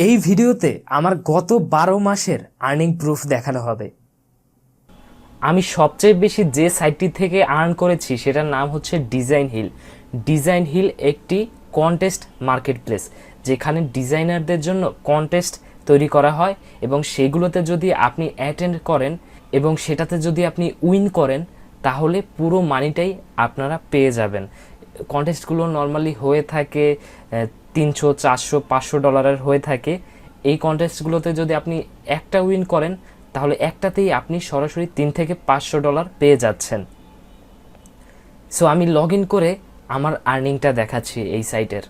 এই ভিডিওতে আমার গত 12 মাসের আর্নিং প্রুফ দেখানো হবে। আমি সবচেয়ে বেশি যে সাইটটি থেকে আর্ন করেছি সেটার নাম হচ্ছে ডিজাইন হিল। ডিজাইন হিল একটি কন্টেস্ট মার্কেট প্লেস, যেখানে ডিজাইনারদের জন্য কন্টেস্ট তৈরি করা হয় এবং সেগুলোতে যদি আপনি অ্যাটেন্ড করেন এবং সেটাতে যদি আপনি উইন করেন তাহলে পুরো মানিটাই আপনারা পেয়ে যাবেন। কন্টেস্টগুলো নর্মালি হয়ে থাকে 300, 400, $500 হয়ে থাকে। এই কন্টেস্টগুলোতে যদি আপনি একটা উইন করেন তাহলে একটাতেই আপনি সরাসরি $3 থেকে $500 পেয়ে যাচ্ছেন। সো আমি লগ ইন করে আমার আর্নিংটা দেখাচ্ছি এই সাইটের।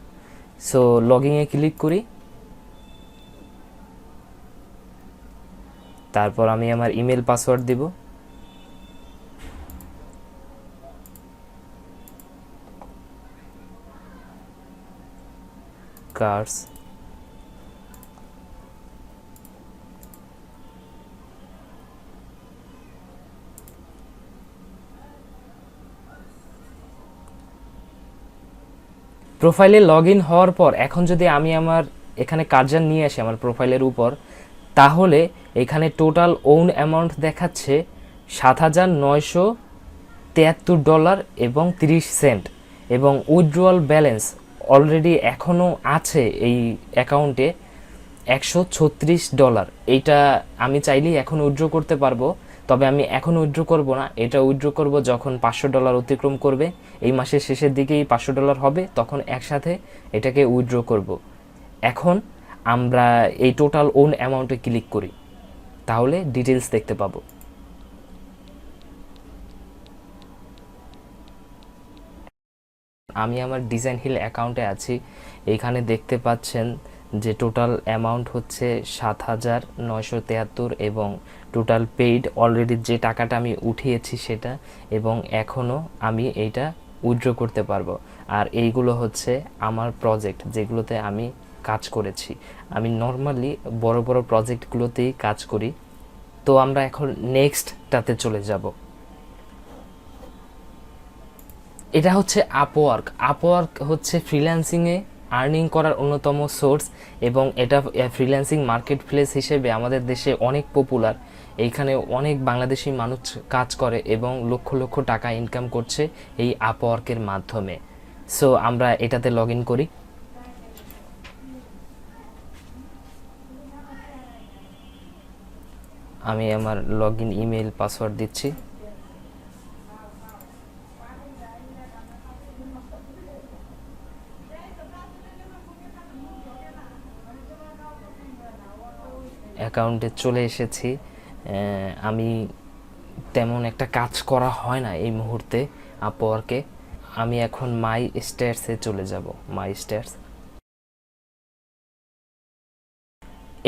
সো লগইনে ক্লিক করি, তারপর আমি আমার ইমেল পাসওয়ার্ড দিব। কার্স প্রোফাইলে লগ ইন হওয়ার পর এখন যদি আমি আমার এখানে কার্জার নিয়ে আসি আমার প্রোফাইলের উপর, তাহলে এখানে টোটাল ওন অ্যামাউন্ট দেখাচ্ছে $7,973 এবং 30 সেন্ট এবং উইথড্রয়াল ব্যালেন্স অলরেডি এখনও আছে এই অ্যাকাউন্টে $136। এইটা আমি চাইলেই এখন উইথড্র করতে পারবো, তবে আমি এখন উইথড্র করব না, এটা উইথড্র করব যখন $500 অতিক্রম করবে। এই মাসের শেষের দিকেই $500 হবে, তখন একসাথে এটাকে উইথড্র করব। এখন আমরা এই টোটাল ওন অ্যামাউন্টে ক্লিক করি, তাহলে ডিটেলস দেখতে পাবো। আমি আমার ডিজাইন হিল অ্যাকাউন্টে আছি। এইখানে দেখতে পাচ্ছেন যে টোটাল অ্যামাউন্ট হচ্ছে 7,973 এবং টোটাল পেইড অলরেডি যে টাকাটা আমি উঠিয়েছি সেটা, এবং এখনও আমি এইটা উইথড্র করতে পারবো। আর এইগুলো হচ্ছে আমার প্রজেক্ট যেগুলোতে আমি কাজ করেছি। আমি নর্মালি বড় বড় প্রজেক্টগুলোতেই কাজ করি। তো আমরা এখন নেক্সটটাতে চলে যাব। এটা হচ্ছে আপওয়ার্ক। আপওয়ার্ক হচ্ছে ফ্রিল্যান্সিংয়ে আর্নিং করার অন্যতম সোর্স এবং এটা ফ্রিল্যান্সিং মার্কেট প্লেস হিসেবে আমাদের দেশে অনেক পপুলার। এইখানে অনেক বাংলাদেশি মানুষ কাজ করে এবং লক্ষ লক্ষ টাকা ইনকাম করছে এই আপওয়ার্কের মাধ্যমে। সো আমরা এটাতে লগ ইন করি। আমি আমার লগ ইন ইমেল পাসওয়ার্ড দিচ্ছি। অ্যাকাউন্টে চলে এসেছি। আমি তেমন একটা কাজ করা হয় না এই মুহূর্তে আপওয়ার্কে। আমি এখন মাই স্ট্যাটসে চলে যাব। মাই স্ট্যাটস,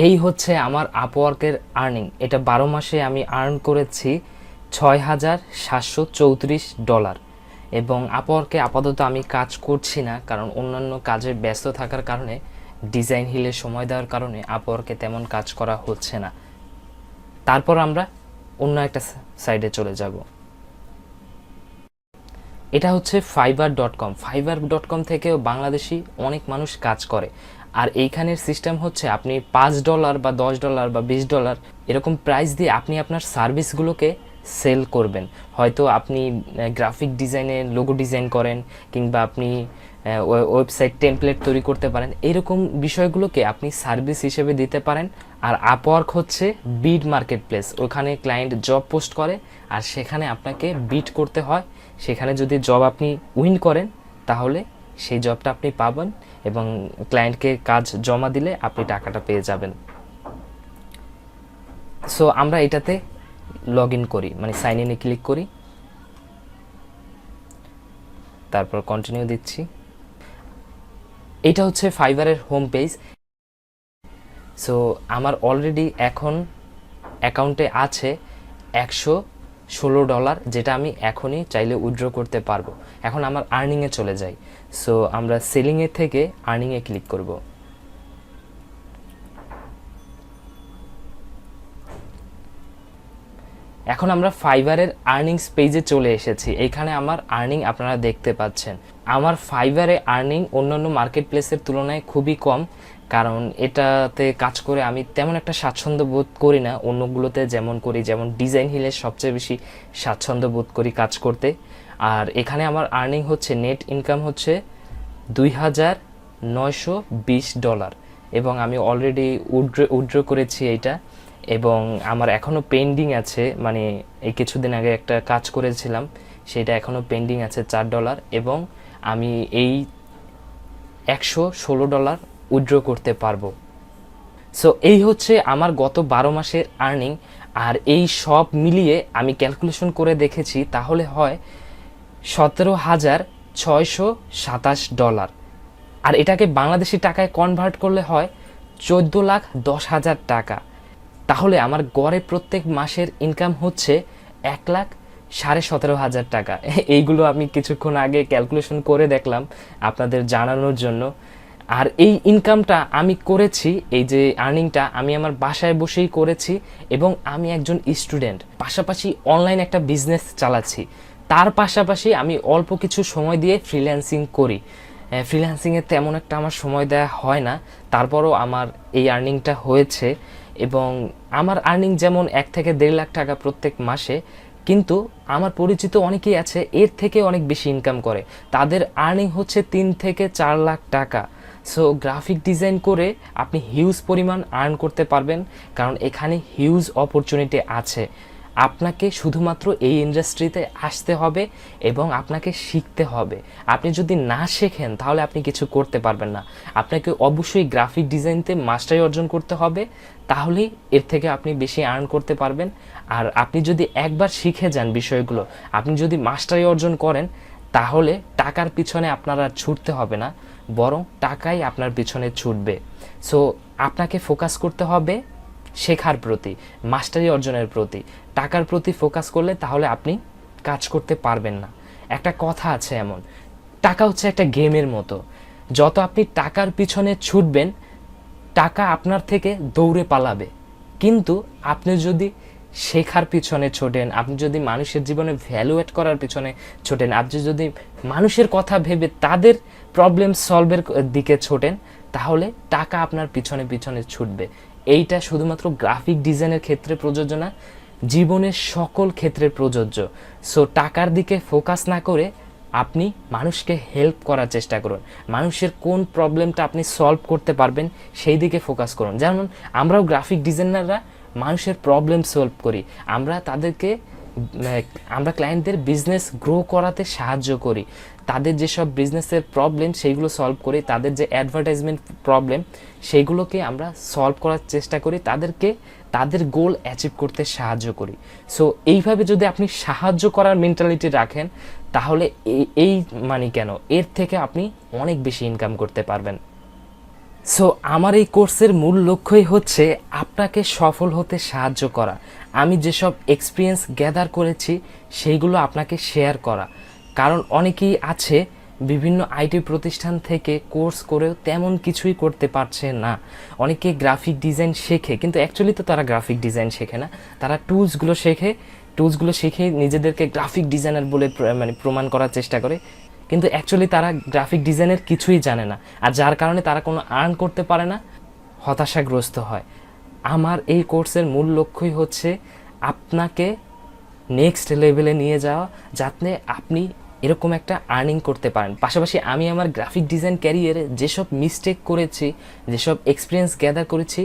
এই হচ্ছে আমার আপওয়ার্কের আর্নিং। এটা 12 মাসে আমি আর্ন করেছি $6,734 এবং আপওয়ার্কে আপাতত আমি কাজ করছি না, কারণ অন্যান্য কাজে ব্যস্ত থাকার কারণে, ডিজাইন হিলে সময় দেওয়ার কারণে আপওয়ার্কে তেমন কাজ করা হচ্ছে না। তারপর আমরা অন্য একটা সাইডে চলে যাব। এটা হচ্ছে fiverr.com। fiverr.com থেকেও বাংলাদেশি অনেক মানুষ কাজ করে। আর এইখানের সিস্টেম হচ্ছে আপনি $5 বা $10 বা $20 এরকম প্রাইস দিয়ে আপনি আপনার সার্ভিসগুলোকে সেল করবেন। হয়তো আপনি গ্রাফিক ডিজাইনে লোগো ডিজাইন করেন, কিংবা আপনি ওয়েবসাইট টেমপ্লেট তৈরি করতে পারেন, এরকম বিষয়গুলোকে আপনি সার্ভিস হিসেবে দিতে পারেন। আর আপওয়ার্ক হচ্ছে বিড মার্কেট প্লেস। ওখানে ক্লায়েন্ট জব পোস্ট করে আর সেখানে আপনাকে বিড করতে হয়। সেখানে যদি জব আপনি উইন করেন তাহলে সেই জবটা আপনি পাবেন এবং ক্লায়েন্টকে কাজ জমা দিলে আপনি টাকাটা পেয়ে যাবেন। সো আমরা এটাতে লগ ইন করি, মানে সাইন ইনে ক্লিক করি, তারপর কন্টিনিউ দিচ্ছি। এটা হচ্ছে ফাইবারের হোম পেজ। সো আমার অলরেডি এখন অ্যাকাউন্টে আছে $116, যেটা আমি এখনই চাইলে উইথড্র করতে পারবো। এখন আমার আর্নিংয়ে চলে যাই। সো আমরা সেলিংয়ের থেকে আর্নিংয়ে ক্লিক করব। এখন আমরা ফাইবারের আর্নিংস পেজে চলে এসেছি। এইখানে আমার আর্নিং আপনারা দেখতে পাচ্ছেন। আমার ফাইবারে আর্নিং অন্যান্য মার্কেট প্লেসের তুলনায় খুবই কম, কারণ এটাতে কাজ করে আমি তেমন একটা স্বাচ্ছন্দ্য বোধ করি না অন্যগুলোতে যেমন করি, যেমন ডিজাইন হিলে সবচেয়ে বেশি স্বাচ্ছন্দ্য বোধ করি কাজ করতে। আর এখানে আমার আর্নিং হচ্ছে, নেট ইনকাম হচ্ছে $2,920, এবং আমি অলরেডি উইথড্র করেছি এইটা, এবং আমার এখনও পেন্ডিং আছে, মানে এই কিছুদিন আগে একটা কাজ করেছিলাম সেটা এখনও পেন্ডিং আছে $4, এবং আমি এই $116 উইথড্র করতে পারবো। সো এই হচ্ছে আমার গত 12 মাসের আর্নিং। আর এই সব মিলিয়ে আমি ক্যালকুলেশন করে দেখেছি, তাহলে হয় $17,627। আর এটাকে বাংলাদেশি টাকায় কনভার্ট করলে হয় 14,10,000 টাকা। তাহলে আমার গড়ে প্রত্যেক মাসের ইনকাম হচ্ছে 1,17,500 টাকা। এইগুলো আমি কিছুক্ষণ আগে ক্যালকুলেশন করে দেখলাম আপনাদের জানানোর জন্য। আর এই ইনকামটা আমি করেছি, এই যে আর্নিংটা আমি আমার বাসায় বসেই করেছি, এবং আমি একজন স্টুডেন্ট, পাশাপাশি অনলাইন একটা বিজনেস চালাচ্ছি, তার পাশাপাশি আমি অল্প কিছু সময় দিয়ে ফ্রিল্যান্সিং করি। ফ্রিল্যান্সিংয়ে তেমন একটা আমার সময় দেওয়া হয় না, তারপরও আমার এই আর্নিংটা হয়েছে। এবং আমার আর্নিং যেমন 1 থেকে 1.5 লাখ টাকা প্রত্যেক মাসে, কিন্তু আমার পরিচিত অনেকেই আছে এর থেকে অনেক বেশি ইনকাম করে, তাদের আর্নিং হচ্ছে 3 থেকে 4 লাখ টাকা। সো গ্রাফিক ডিজাইন করে আপনি হিউজ পরিমাণ আর্ন করতে পারবেন, কারণ এখানে হিউজ অপরচুনিটি আছে। আপনাকে শুধুমাত্র এই ইন্ডাস্ট্রিতে আসতে হবে এবং আপনাকে শিখতে হবে। আপনি যদি না শেখেন তাহলে আপনি কিছু করতে পারবেন না। আপনাকে অবশ্যই গ্রাফিক ডিজাইনতে মাস্টারি অর্জন করতে হবে, তাহলেই এর থেকে আপনি বেশি আর্ন করতে পারবেন। আর আপনি যদি একবার শিখে যান বিষয়গুলো, আপনি যদি মাস্টারি অর্জন করেন, তাহলে টাকার পিছনে আপনার আর ছুটতে হবে না, বরং টাকাই আপনার পিছনে ছুটবে। সো আপনাকে ফোকাস করতে হবে শেখার প্রতি, মাস্টারি অর্জনের প্রতি। টাকার প্রতি ফোকাস করলে তাহলে আপনি কাজ করতে পারবেন না। একটা কথা আছে এমন, টাকা হচ্ছে একটা গেমের মতো, যত আপনি টাকার পিছনে ছুটবেন টাকা আপনার থেকে দৌড়ে পালাবে। কিন্তু আপনি যদি শেখার পিছনে ছোটেন, আপনি যদি মানুষের জীবনে ভ্যালুয়েট করার পিছনে ছোটেন, আপনি যদি মানুষের কথা ভেবে তাদের প্রবলেম সলভের দিকে ছোটেন, তাহলে টাকা আপনার পিছনে পিছনে ছুটবে। এইটা শুধুমাত্র গ্রাফিক ডিজাইনের ক্ষেত্রে প্রযোজ্য না, জীবনের সকল ক্ষেত্রে প্রযোজ্য। সো টাকার দিকে ফোকাস না করে আপনি মানুষকে হেল্প করার চেষ্টা করুন, মানুষের কোন প্রবলেমটা আপনি সলভ করতে পারবেন সেই দিকে ফোকাস করুন। যেমন আমরাও গ্রাফিক ডিজাইনাররা মানুষের প্রবলেম সলভ করি, আমরা ক্লায়েন্টদের বিজনেস গ্রো করাতে সাহায্য করি, তাদের যেসব বিজনেসের প্রবলেম সেইগুলো সলভ করি, তাদের যে অ্যাডভার্টাইজমেন্ট প্রবলেম সেইগুলোকে আমরা সলভ করার চেষ্টা করি, তাদের গোল অ্যাচিভ করতে সাহায্য করি। সো এইভাবে যদি আপনি সাহায্য করার মেন্টালিটি রাখেন, তাহলে এই মানে কেন, এর থেকে আপনি অনেক বেশি ইনকাম করতে পারবেন। সো আমার এই কোর্সের মূল লক্ষ্যই হচ্ছে আপনাকে সফল হতে সাহায্য করা। আমি যেসব এক্সপিরিয়েন্স গ্যাদার করেছি সেইগুলো আপনাকে শেয়ার করা। কারণ অনেকেই আছে বিভিন্ন আইটি প্রতিষ্ঠান থেকে কোর্স করেও তেমন কিছুই করতে পারছে না। অনেকে গ্রাফিক ডিজাইন শেখে, কিন্তু অ্যাকচুয়ালি তো তারা গ্রাফিক ডিজাইন শেখে না, তারা টুলসগুলো শিখে নিজেদেরকে গ্রাফিক ডিজাইনার বলে প্রমাণ করার চেষ্টা করে, কিন্তু অ্যাকচুয়ালি তারা গ্রাফিক ডিজাইনের কিছুই জানে না, আর যার কারণে তারা কোনো আর্ন করতে পারে না, হতাশাগ্রস্ত হয়। আমার এই কোর্সের মূল লক্ষ্যই হচ্ছে আপনাকে নেক্সট লেভেলে নিয়ে যাওয়া, যাতে আপনি এরকম একটা আর্নিং করতে পারেন। পাশাপাশি আমি আমার গ্রাফিক ডিজাইন ক্যারিয়ারে যেসব মিস্টেক করেছি, যেসব এক্সপিরিয়েন্স গ্যাদার করেছি,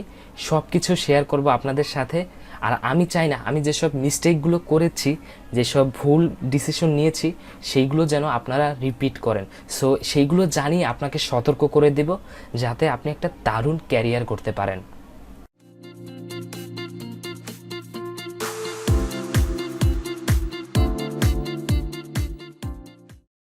সব কিছু শেয়ার করব আপনাদের সাথে। আর আমি চাই না আমি যেসব মিস্টেকগুলো করেছি, যেসব ভুল ডিসিশন নিয়েছি, সেইগুলো যেন আপনারা রিপিট করেন। সো সেইগুলো জানিয়ে আপনাকে সতর্ক করে দেব, যাতে আপনি একটা দারুণ ক্যারিয়ার করতে পারেন।